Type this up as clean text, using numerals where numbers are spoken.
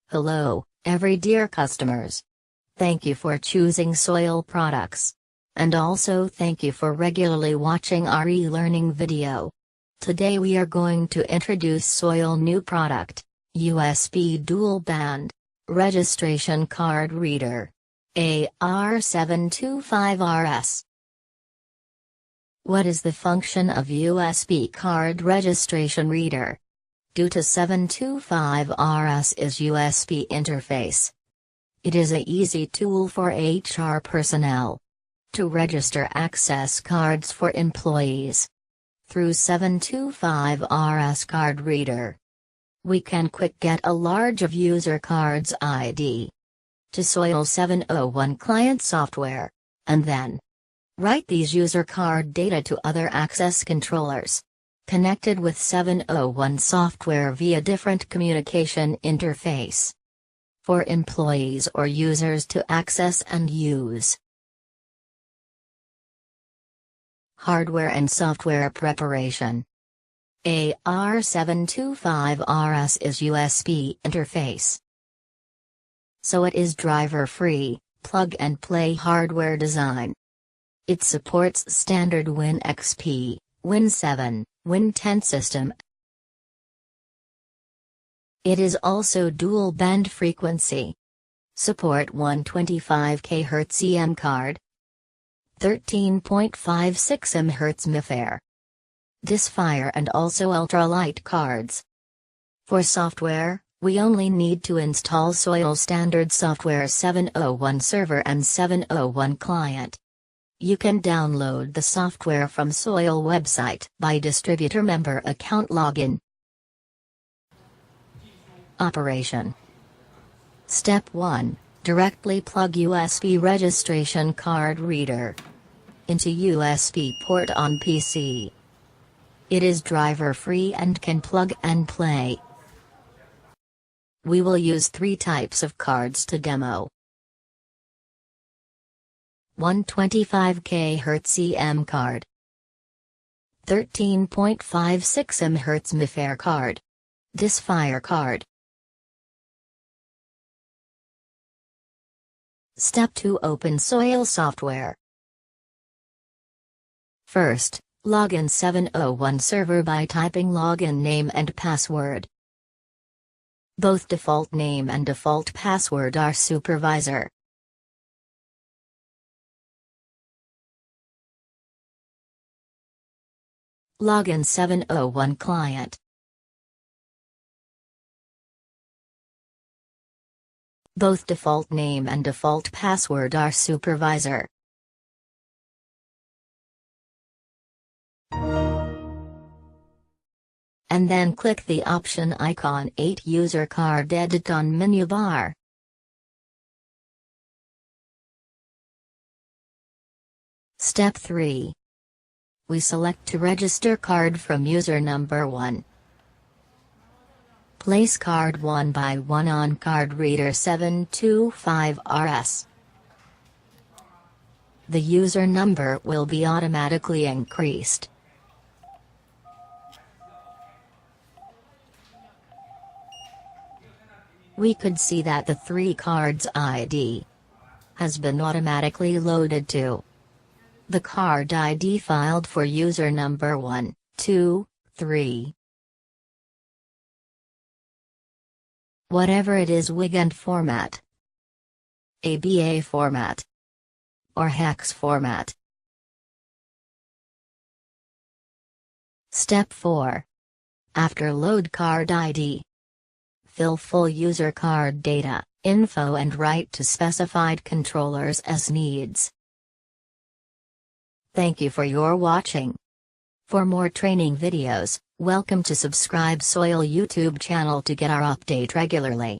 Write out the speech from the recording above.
Hello, every dear customers. Thank you for choosing SOYAL products. And also thank you for regularly watching our e-learning video. Today we are going to introduce SOYAL new product, USB dual band registration card reader, AR-725RS. What is the function of USB card registration reader? Due to 725RS is USB interface. It is a easy tool for HR personnel to register access cards for employees. Through 725RS card reader, we can quick get a large of user cards ID to SOYAL 701 client software, and then write these user card data to other access controllers connected with 701 software via different communication interface for employees or users to access and use. Hardware and software preparation. AR-725RS is USB interface, so it is driver-free, plug-and-play hardware design. It supports standard Win XP, Win 7, Win 10 system. It is also dual band frequency. Support 125 kHz EM card, 13.56 mHz MIFARE, Disfire and also ultralight cards. For software, we only need to install SOYAL standard software 701 server and 701 client. You can download the software from SOYAL website by distributor member account login. Operation. Step 1. Directly plug USB registration card reader into USB port on PC. It is driver-free and can plug and play. We will use 3 types of cards to demo. 125 kHz EM card, 13.56 mHz MIFARE card, Disfire card. Step 2. Open SOYAL software. First, log in 701 server by typing login name and password. Both default name and default password are supervisor. Login 701 client. Both default name and default password are supervisor. And then click the option icon 8 user card edit on menu bar. Step 3. We select to register card from user number 1. Place card 1 by 1 on card reader 725RS. The user number will be automatically increased. We could see that the 3 cards ID has been automatically loaded to the card ID filed for user number 1, 2, 3. Whatever it is, WIGANT format, ABA format, or hex format. Step 4. After load card ID, fill full user card data, info and write to specified controllers as needs. Thank you for your watching. For more training videos, welcome to subscribe SOYAL YouTube channel to get our update regularly.